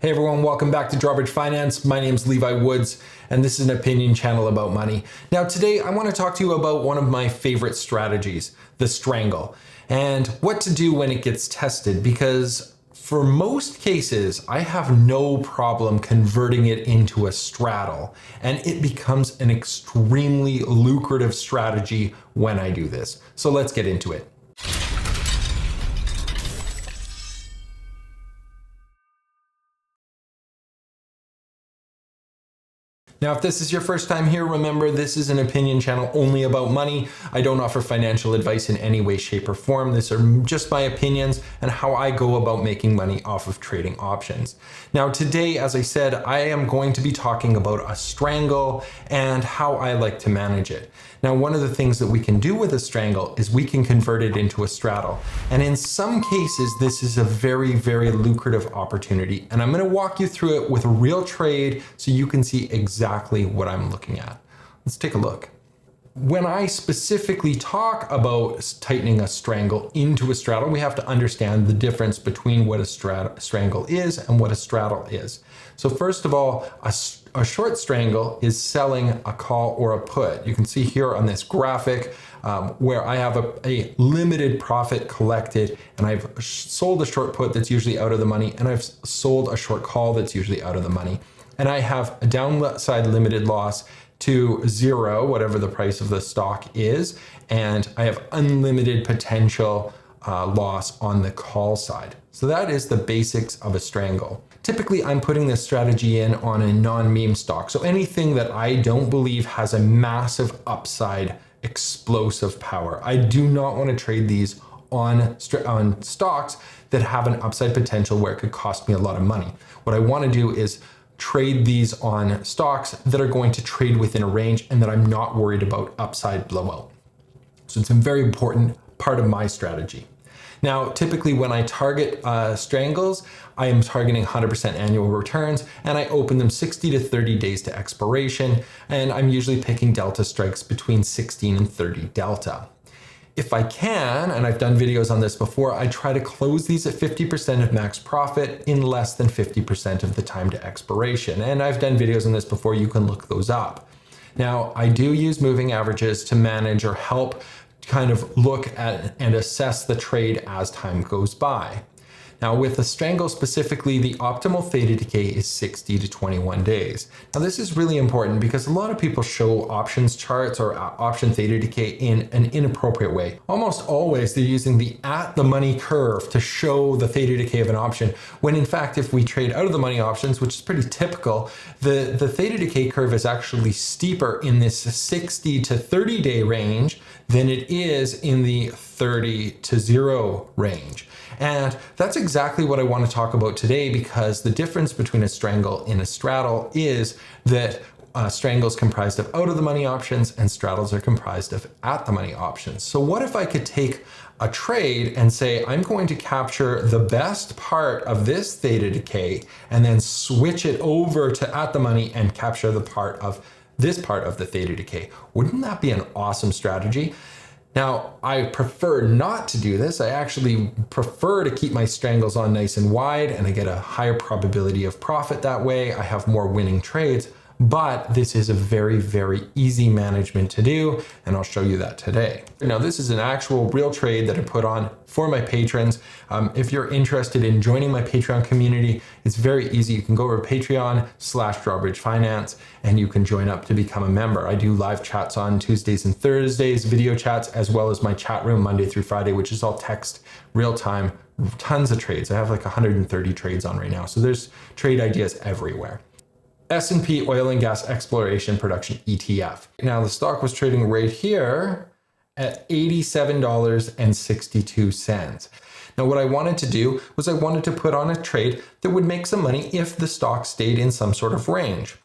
Hey everyone, welcome back to Drawbridge Finance. My name is Levi Woods, and this is an opinion channel about money. Now today I want to talk to you about one of my favorite strategies, the Strangle, and what to do when it gets tested, because for most cases, I have no problem converting it into a straddle, and it becomes an extremely lucrative strategy when I do this. So let's get into it. Now, if this is your first time here, remember this is an opinion channel only about money. I don't offer financial advice in any way, shape, or form. These are just my opinions and how I go about making money off of trading options. Now, today, as I said, I am going to be talking about a strangle and how I like to manage it. Now, one of the things that we can do with a strangle is we can convert it into a straddle. And in some cases, this is a very, very lucrative opportunity. And I'm going to walk you through it with a real trade so you can see exactly what I'm looking at. Let's take a look. When I specifically talk about tightening a strangle into a straddle, we have to understand the difference between what a strangle is and what a straddle is. So first of all, a short strangle is selling a call or a put. You can see here on this graphic where I have a limited profit collected, and I've sold a short put that's usually out of the money, and I've sold a short call that's usually out of the money. And I have a downside limited loss to zero, whatever the price of the stock is, and I have unlimited potential loss on the call side. So that is the basics of a strangle. Typically, I'm putting this strategy in on a non-meme stock. So anything that I don't believe has a massive upside explosive power. I do not want to trade these on stocks that have an upside potential where it could cost me a lot of money. What I want to do is trade these on stocks that are going to trade within a range and that I'm not worried about upside blowout. So it's a very important part of my strategy. Now, typically when I target strangles, I am targeting 100% annual returns, and I open them 60 to 30 days to expiration, and I'm usually picking delta strikes between 16 and 30 delta. If I can, and I've done videos on this before, I try to close these at 50% of max profit in less than 50% of the time to expiration. And I've done videos on this before, you can look those up. Now, I do use moving averages to manage or help kind of look at and assess the trade as time goes by. Now, with the strangle specifically, the optimal theta decay is 60 to 21 days. Now, this is really important because a lot of people show options charts or option theta decay in an inappropriate way. Almost always they're using the at the money curve to show the theta decay of an option, when in fact, if we trade out of the money options, which is pretty typical, the theta decay curve is actually steeper in this 60 to 30 day range than it is in the 30 to 0 range. And that's exactly what I want to talk about today, because the difference between a strangle and a straddle is that strangle is comprised of out of the money options and straddles are comprised of at the money options. So what if I could take a trade and say, I'm going to capture the best part of this theta decay and then switch it over to at the money and capture the part of this part of the theta decay? Wouldn't that be an awesome strategy? Now, I prefer not to do this. I actually prefer to keep my strangles on nice and wide, and I get a higher probability of profit that way. I have more winning trades, but this is a very, very easy management to do, and I'll show you that today. Now, this is an actual real trade that I put on for my patrons. If you're interested in joining my Patreon community, it's very easy. You can go over Patreon/Drawbridge Finance, and you can join up to become a member. I do live chats on Tuesdays and Thursdays, video chats, as well as my chat room Monday through Friday, which is all text, real time, tons of trades. I have like 130 trades on right now. So there's trade ideas everywhere. S&P Oil and Gas Exploration Production ETF. Now the stock was trading right here at $87.62. Now what I wanted to do was I wanted to put on a trade that would make some money if the stock stayed in some sort of range.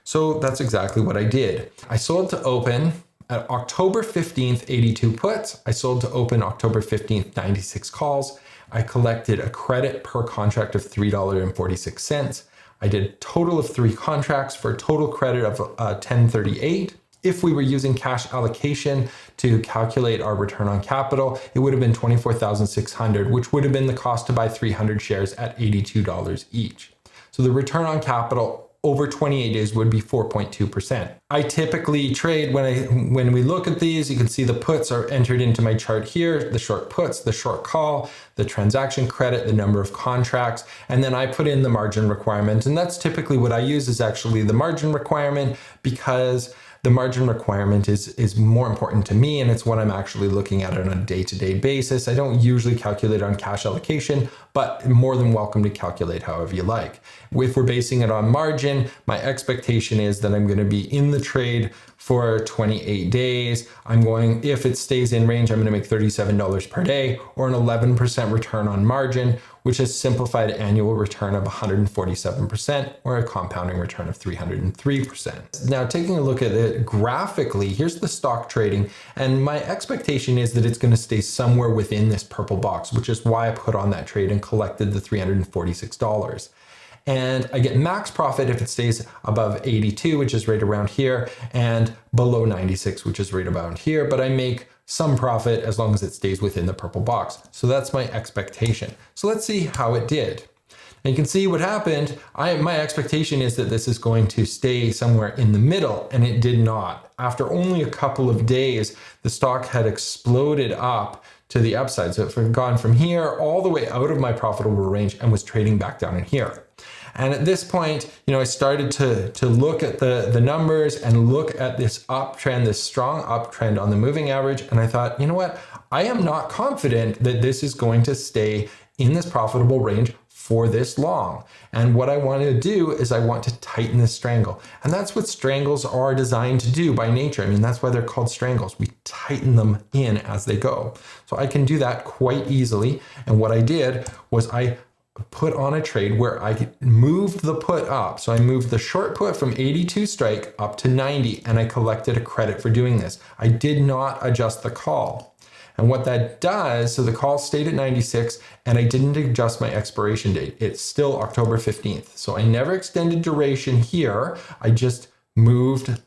So that's exactly what I did. I sold to open at October 15th, 82 puts. I sold to open October 15th, 96 calls. I collected a credit per contract of $3.46. I did a total of 3 contracts for a total credit of 1038. If we were using cash allocation to calculate our return on capital, it would have been $24,600, which would have been the cost to buy 300 shares at $82 each. So the return on capital over 28 days would be 4.2%. I typically trade when we look at these, you can see the puts are entered into my chart here, the short puts, the short call, the transaction credit, the number of contracts, and then I put in the margin requirement. And that's typically what I use is actually the margin requirement, because the margin requirement is more important to me, and it's what I'm actually looking at on a day-to-day basis. I don't usually calculate on cash allocation, but more than welcome to calculate however you like. If we're basing it on margin, my expectation is that I'm going to be in the trade for 28 days. If it stays in range, I'm going to make $37 per day, or an 11% return on margin, which is simplified annual return of 147%, or a compounding return of 303%. Now, taking a look at it graphically, here's the stock trading, and my expectation is that it's going to stay somewhere within this purple box, which is why I put on that trade and collected the $346. And I get max profit if it stays above 82, which is right around here, and below 96, which is right about here, but I make some profit as long as it stays within the purple box. So that's my expectation. So let's see how it did. And you can see what happened. My expectation is that this is going to stay somewhere in the middle, and it did not. After only a couple of days, the stock had exploded up to the upside. So it had gone from here all the way out of my profitable range and was trading back down in here. And at this point, I started to look at the numbers and look at this uptrend, this strong uptrend on the moving average. And I thought, you know what? I am not confident that this is going to stay in this profitable range for this long. And what I want to do is I want to tighten this strangle. And that's what strangles are designed to do by nature. I mean, that's why they're called strangles. We tighten them in as they go. So I can do that quite easily. And what I did was I put on a trade where I moved the put up. So I moved the short put from 82 strike up to 90, and I collected a credit for doing this. I did not adjust the call. And what that does, so the call stayed at 96, and I didn't adjust my expiration date. It's still October 15th. So I never extended duration here. I just moved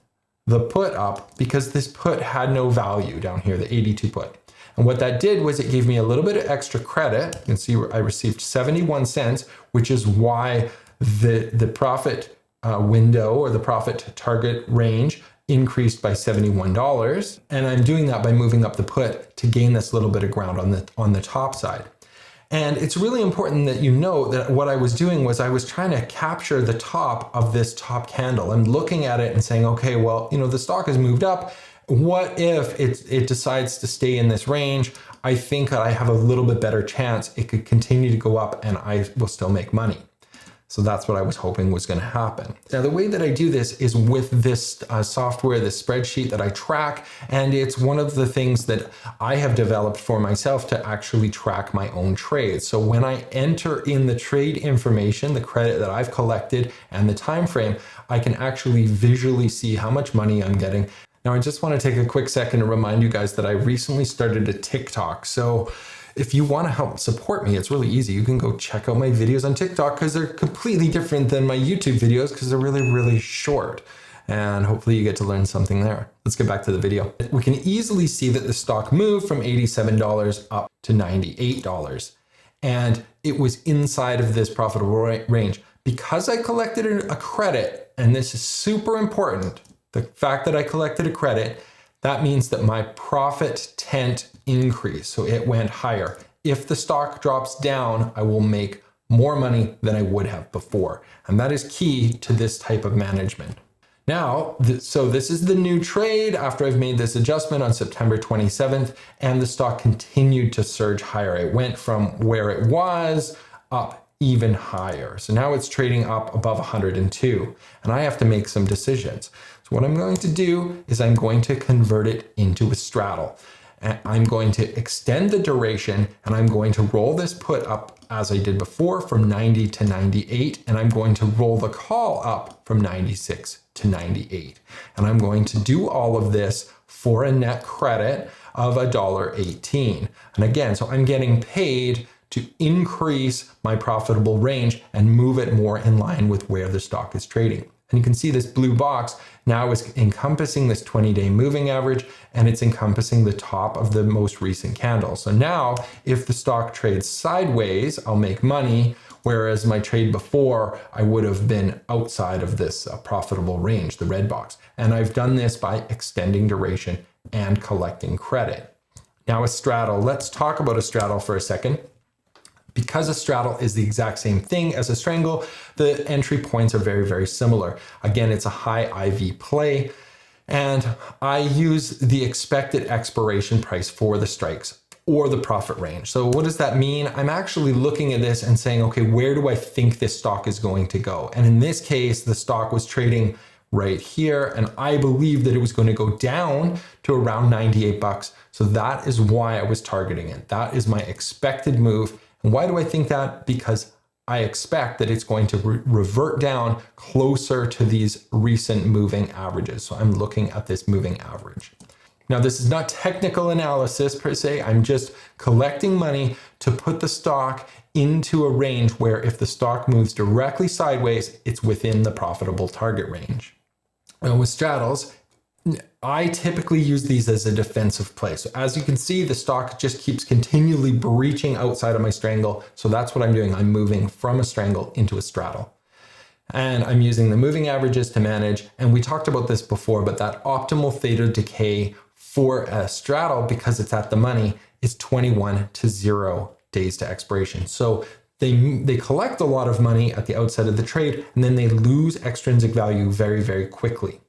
the put up because this put had no value down here, the 82 put. And what that did was it gave me a little bit of extra credit. You can see I received 71 cents, which is why the profit window or the profit target range increased by $71. And I'm doing that by moving up the put to gain this little bit of ground on the top side. And it's really important that you know that what I was doing was I was trying to capture the top of this top candle. I'm looking at it and saying, okay, well, the stock has moved up. What if it decides to stay in this range? I think that I have a little bit better chance it could continue to go up and I will still make money. So that's what I was hoping was going to happen. Now, the way that I do this is with this software, this spreadsheet that I track, and it's one of the things that I have developed for myself to actually track my own trades. So when I enter in the trade information, the credit that I've collected and the time frame, I can actually visually see how much money I'm getting. Now, I just want to take a quick second to remind you guys that I recently started a TikTok. So if you want to help support me, it's really easy. You can go check out my videos on TikTok because they're completely different than my YouTube videos because they're really, really short. And hopefully you get to learn something there. Let's get back to the video. We can easily see that the stock moved from $87 up to $98. And it was inside of this profitable range. Because I collected a credit, and this is super important, the fact that I collected a credit, that means that my profit tent increased. So it went higher. If the stock drops down, I will make more money than I would have before. And that is key to this type of management. Now, so this is the new trade after I've made this adjustment on September 27th, and the stock continued to surge higher. It went from where it was up even higher. So now it's trading up above 102, and I have to make some decisions. So what I'm going to do is I'm going to convert it into a straddle. And I'm going to extend the duration, and I'm going to roll this put up as I did before from 90 to 98, and I'm going to roll the call up from 96 to 98. And I'm going to do all of this for a net credit of $1.18. And again, so I'm getting paid to increase my profitable range and move it more in line with where the stock is trading. And you can see this blue box now is encompassing this 20-day moving average, and it's encompassing the top of the most recent candle. So now if the stock trades sideways, I'll make money, whereas my trade before, I would have been outside of this profitable range, the red box. And I've done this by extending duration and collecting credit. Now a straddle, let's talk about a straddle for a second. Because a straddle is the exact same thing as a strangle, the entry points are very, very similar. Again, it's a high IV play, and I use the expected expiration price for the strikes or the profit range. So what does that mean? I'm actually looking at this and saying, okay, where do I think this stock is going to go? And in this case, the stock was trading right here, and I believe that it was going to go down to around 98 bucks. So that is why I was targeting it. That is my expected move. And why do I think that? Because I expect that it's going to revert down closer to these recent moving averages. So I'm looking at this moving average. Now, this is not technical analysis per se. I'm just collecting money to put the stock into a range where if the stock moves directly sideways, it's within the profitable target range. And with straddles, I typically use these as a defensive play. So as you can see, the stock just keeps continually breaching outside of my strangle. So that's what I'm doing. I'm moving from a strangle into a straddle. And I'm using the moving averages to manage. And we talked about this before, but that optimal theta decay for a straddle, because it's at the money, is 21 to 0 days to expiration. So they collect a lot of money at the outset of the trade, and then they lose extrinsic value very, very quickly.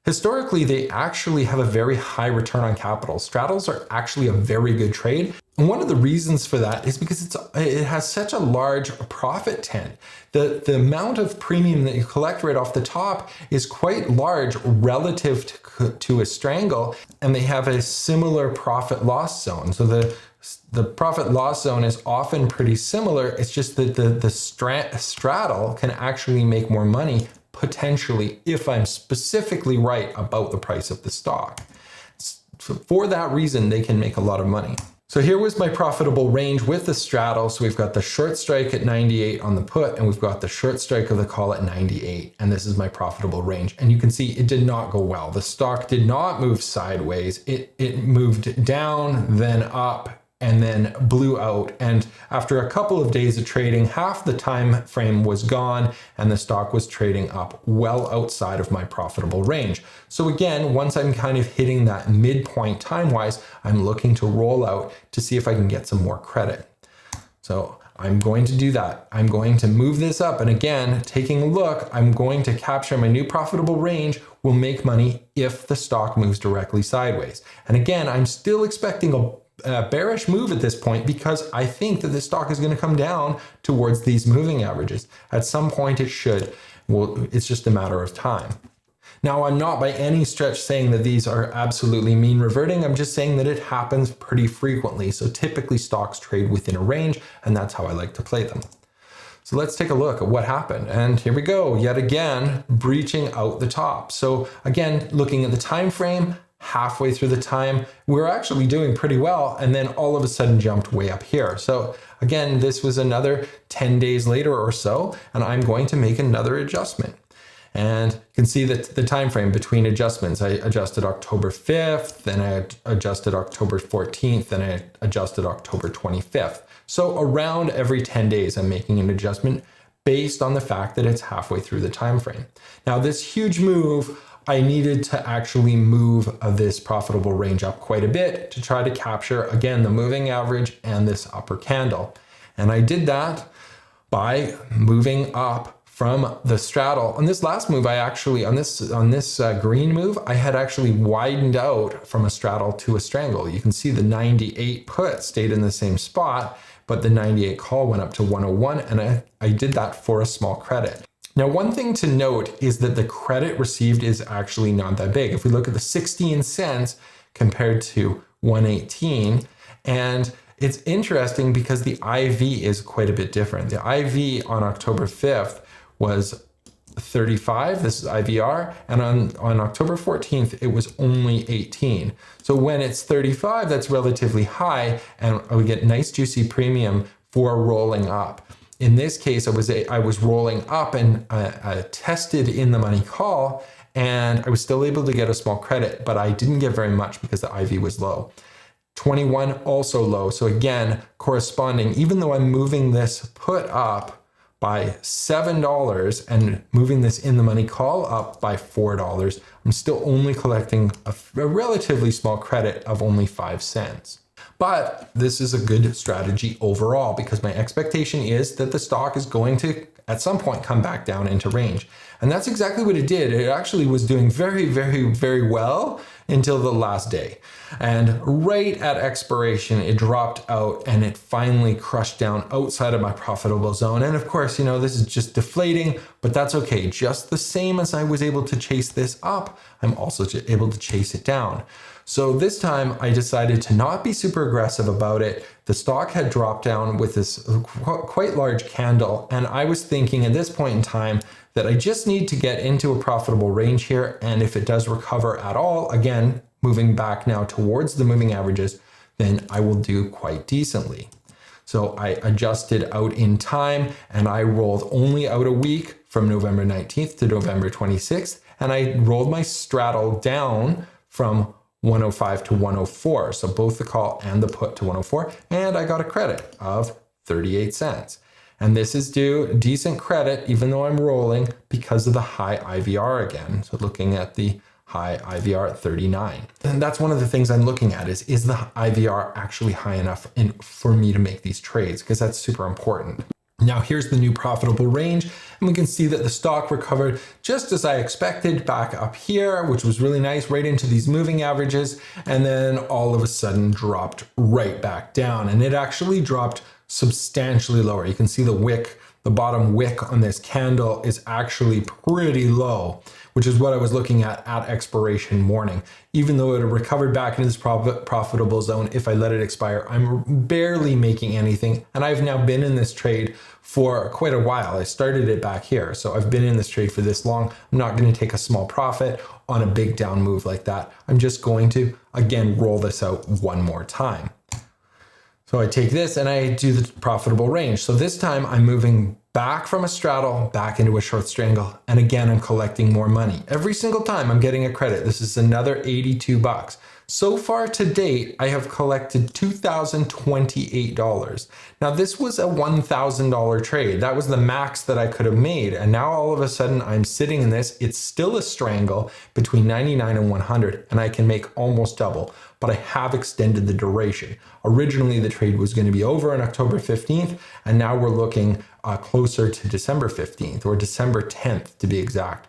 Historically, they actually have a very high return on capital. Straddles are actually a very good trade. And one of the reasons for that is because it has such a large profit tent. The amount of premium that you collect right off the top is quite large relative to a strangle, and they have a similar profit loss zone. So the profit loss zone is often pretty similar. It's just that the straddle can actually make more money potentially if I'm specifically right about the price of the stock. So for that reason, they can make a lot of money. So here was my profitable range with the straddle. So we've got the short strike at 98 on the put, and we've got the short strike of the call at 98. And this is my profitable range. And you can see it did not go well. The stock did not move sideways. It moved down, then up, and then blew out. And after a couple of days of trading, half the time frame was gone and the stock was trading up well outside of my profitable range. So again, once I'm kind of hitting that midpoint time-wise, I'm looking to roll out to see if I can get some more credit. So I'm going to do that. I'm going to move this up. And again, taking a look, I'm going to capture my new profitable range. Will make money if the stock moves directly sideways. And again, I'm still expecting a bearish move at this point because I think that the stock is going to come down towards these moving averages. At some point it should. Well, it's just a matter of time. Now, I'm not by any stretch saying that these are absolutely mean reverting. I'm just saying that it happens pretty frequently. So typically stocks trade within a range, and that's how I like to play them. So let's take a look at what happened. And here we go, yet again, breaching out the top. So again, looking at the time frame, halfway through the time, we're actually doing pretty well, and then all of a sudden jumped way up here. So again, this was another 10 days later or so, and I'm going to make another adjustment. And you can see that the time frame between adjustments, I adjusted October 5th, then I adjusted October 14th, then I adjusted October 25th. So around every 10 days, I'm making an adjustment based on the fact that it's halfway through the time frame. Now, this huge move, I needed to actually move this profitable range up quite a bit to try to capture, again, the moving average and this upper candle. And I did that by moving up from the straddle. On this last move, I actually, on this green move, I had actually widened out from a straddle to a strangle. You can see the 98 put stayed in the same spot, but the 98 call went up to 101, and I did that for a small credit. Now, one thing to note is that the credit received is actually not that big. If we look at the 16 cents compared to 118, and it's interesting because the IV is quite a bit different. The IV on October 5th was 35, this is IVR, and on October 14th, it was only 18. So when it's 35, that's relatively high, and we get nice juicy premium for rolling up. In this case, I was rolling up and tested in the money call, and I was still able to get a small credit, but I didn't get very much because the IV was low. 21 also low. So again, corresponding, even though I'm moving this put up by $7 and moving this in the money call up by $4, I'm still only collecting a relatively small credit of only 5 cents. But this is a good strategy overall because my expectation is that the stock is going to at some point come back down into range. And that's exactly what it did. It actually was doing very, very, very well until the last day. And right at expiration, it dropped out and it finally crushed down outside of my profitable zone. And of course, you know, this is just deflating, but that's okay. Just the same as I was able to chase this up, I'm also able to chase it down. So this time I decided to not be super aggressive about it. The stock had dropped down with this quite large candle. And I was thinking at this point in time that I just need to get into a profitable range here. And if it does recover at all, again, moving back now towards the moving averages, then I will do quite decently. So I adjusted out in time and I rolled only out a week from November 19th to November 26th. And I rolled my straddle down from 105 to 104. So both the call and the put to 104. And I got a credit of 38 cents. And this is due decent credit, even though I'm rolling because of the high IVR again. So looking at the high IVR at 39. And that's one of the things I'm looking at is the IVR actually high enough for me to make these trades? Because that's super important. Now here's the new profitable range, and we can see that the stock recovered just as I expected back up here, which was really nice, right into these moving averages, and then all of a sudden dropped right back down. And it actually dropped substantially lower. You can see the wick, the bottom wick on this candle is actually pretty low, which is what I was looking at expiration morning. Even though it recovered back into this profitable zone, if I let it expire, I'm barely making anything. And I've now been in this trade for quite a while. I started it back here. So I've been in this trade for this long. I'm not going to take a small profit on a big down move like that. I'm just going to, again, roll this out one more time. So I take this and I do the profitable range. So this time I'm moving back from a straddle, back into a short strangle. And again, I'm collecting more money. Every single time I'm getting a credit. This is another 82 bucks. So far to date, I have collected $2,028. Now this was a $1,000 trade. That was the max that I could have made. And now all of a sudden I'm sitting in this. It's still a strangle between 99 and 100, and I can make almost double, but I have extended the duration. Originally, the trade was going to be over on October 15th, and now we're looking closer to December 15th or December 10th to be exact.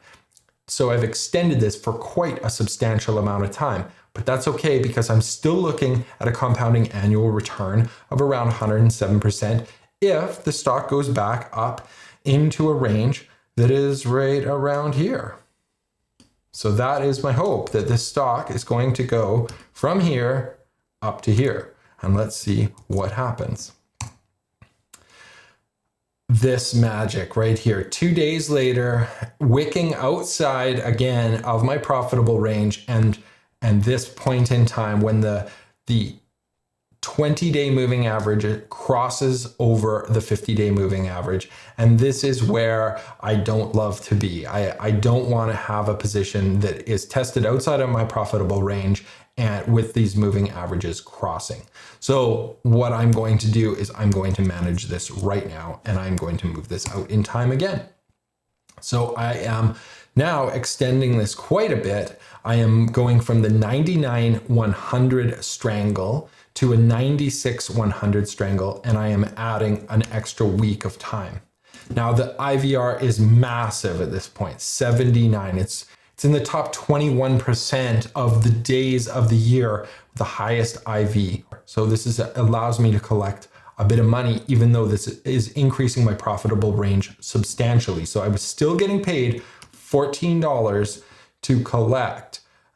So I've extended this for quite a substantial amount of time, but that's okay because I'm still looking at a compounding annual return of around 107% if the stock goes back up into a range that is right around here. So that is my hope, that this stock is going to go from here up to here. And let's see what happens. This magic right here, 2 days later, wicking outside again of my profitable range, and this point in time when the 20-day moving average crosses over the 50-day moving average. And this is where I don't love to be. I don't want to have a position that is tested outside of my profitable range and with these moving averages crossing. So what I'm going to do is I'm going to manage this right now, and I'm going to move this out in time again. So I am now extending this quite a bit. I am going from the 99-100 strangle to a 96-100 strangle, and I am adding an extra week of time. Now the IVR is massive at this point, 79. It's in the top 21% of the days of the year with the highest IV. So this allows me to collect a bit of money, even though this is increasing my profitable range substantially. So I was still getting paid $14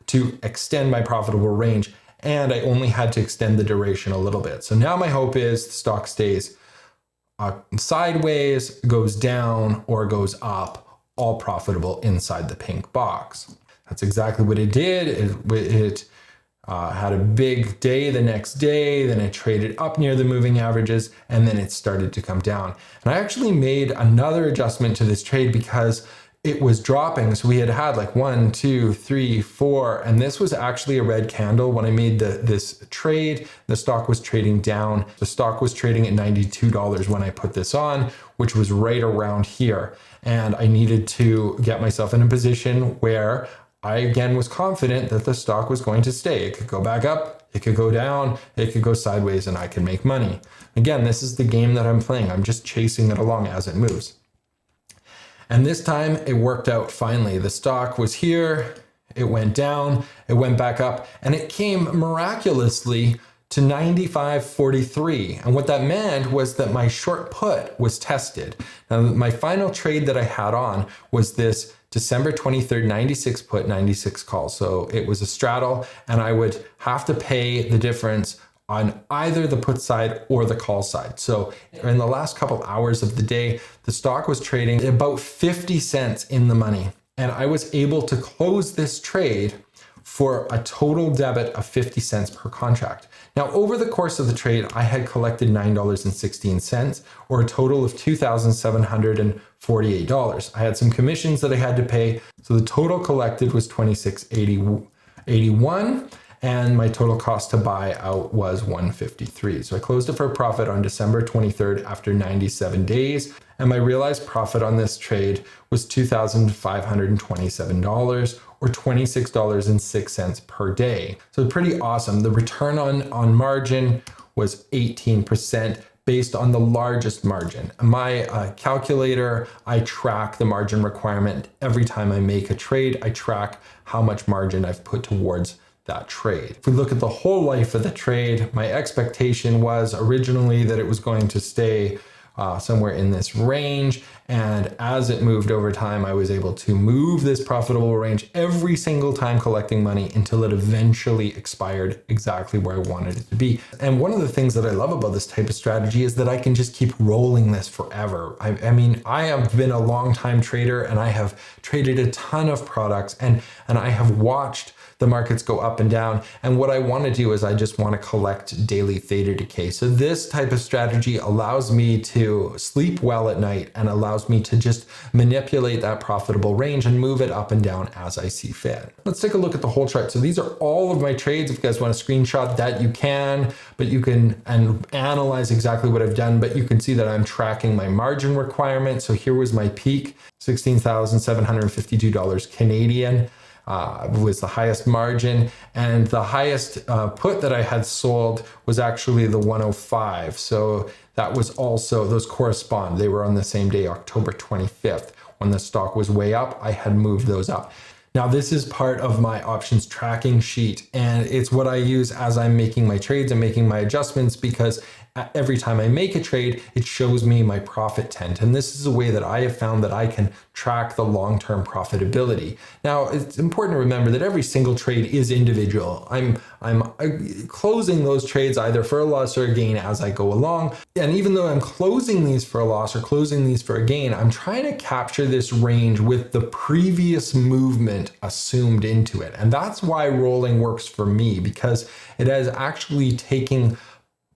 to extend my profitable range, and I only had to extend the duration a little bit. So now my hope is the stock stays sideways, goes down, or goes up, all profitable inside the pink box. That's exactly what it did. It had a big day the next day, then it traded up near the moving averages, and then it started to come down. And I actually made another adjustment to this trade because it was dropping. So we had like 1, 2, 3, 4, and this was actually a red candle when I made this trade. The stock was trading down. The stock was trading at $92 when I put this on, which was right around here. And I needed to get myself in a position where I again was confident that the stock was going to stay. It could go back up, it could go down, it could go sideways, and I could make money. Again, this is the game that I'm playing. I'm just chasing it along as it moves. And this time it worked out finally. The stock was here, it went down, it went back up, and it came miraculously to 95.43. And what that meant was that my short put was tested. Now, my final trade that I had on was this December 23rd, 96 put, 96 call. So it was a straddle, and I would have to pay the difference on either the put side or the call side. So in the last couple hours of the day, the stock was trading about 50 cents in the money. And I was able to close this trade for a total debit of 50 cents per contract. Now, over the course of the trade, I had collected $9.16, or a total of $2,748. I had some commissions that I had to pay. So the total collected was $26.81. And my total cost to buy out was $153. So I closed it for a profit on December 23rd after 97 days. And my realized profit on this trade was $2,527, or $26.06 per day. So pretty awesome. The return on margin was 18%. Based on the largest margin. My calculator, I track the margin requirement every time I make a trade. I track how much margin I've put towards that trade. If we look at the whole life of the trade, my expectation was originally that it was going to stay somewhere in this range. And as it moved over time, I was able to move this profitable range every single time collecting money until it eventually expired exactly where I wanted it to be. And one of the things that I love about this type of strategy is that I can just keep rolling this forever. I mean, I have been a long time trader, and I have traded a ton of products, and I have watched the markets go up and down. And what I want to do is I just want to collect daily theta decay. So this type of strategy allows me to sleep well at night and allows me to just manipulate that profitable range and move it up and down as I see fit. Let's take a look at the whole chart. So these are all of my trades. If you guys want to screenshot that, you can, but you can analyze exactly what I've done, but you can see that I'm tracking my margin requirement. So here was my peak, $16,752 Canadian. Was the highest margin, and the highest put that I had sold was actually the 105. So that was also, those correspond. They were on the same day, October 25th. When the stock was way up, I had moved those up. Now, this is part of my options tracking sheet, and it's what I use as I'm making my trades and making my adjustments, because every time I make a trade, it shows me my profit tent. And this is a way that I have found that I can track the long-term profitability. Now, it's important to remember that every single trade is individual. I'm closing those trades either for a loss or a gain as I go along. And even though I'm closing these for a loss or closing these for a gain, I'm trying to capture this range with the previous movement assumed into it. And that's why rolling works for me, because it is actually taking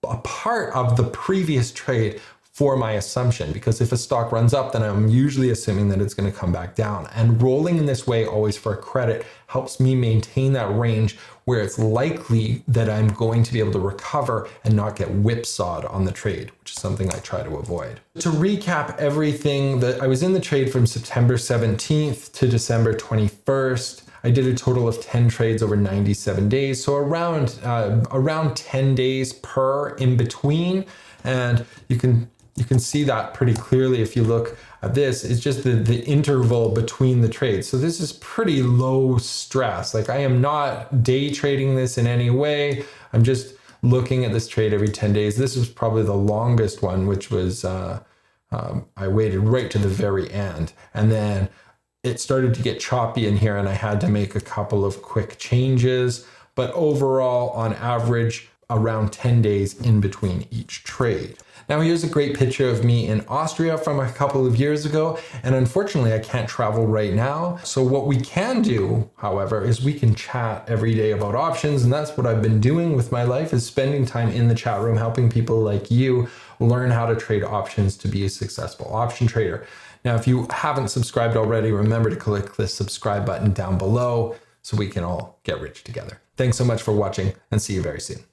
a part of the previous trade for my assumption, because if a stock runs up, then I'm usually assuming that it's going to come back down. And rolling in this way, always for a credit, helps me maintain that range where it's likely that I'm going to be able to recover and not get whipsawed on the trade, which is something I try to avoid. To recap everything, that I was in the trade from September 17th to December 21st. I did a total of 10 trades over 97 days. So around 10 days per in between. And you can see that pretty clearly if you look at this. It's just the interval between the trades. So this is pretty low stress. Like, I am not day trading this in any way. I'm just looking at this trade every 10 days. This was probably the longest one, which was, I waited right to the very end. And then it started to get choppy in here, and I had to make a couple of quick changes. But overall, on average, around 10 days in between each trade. Now here's a great picture of me in Austria from a couple of years ago, and unfortunately I can't travel right now. So what we can do, however, is we can chat every day about options, and that's what I've been doing with my life, is spending time in the chat room helping people like you learn how to trade options to be a successful option trader. Now, if you haven't subscribed already, remember to click the subscribe button down below so we can all get rich together. Thanks so much for watching, and see you very soon.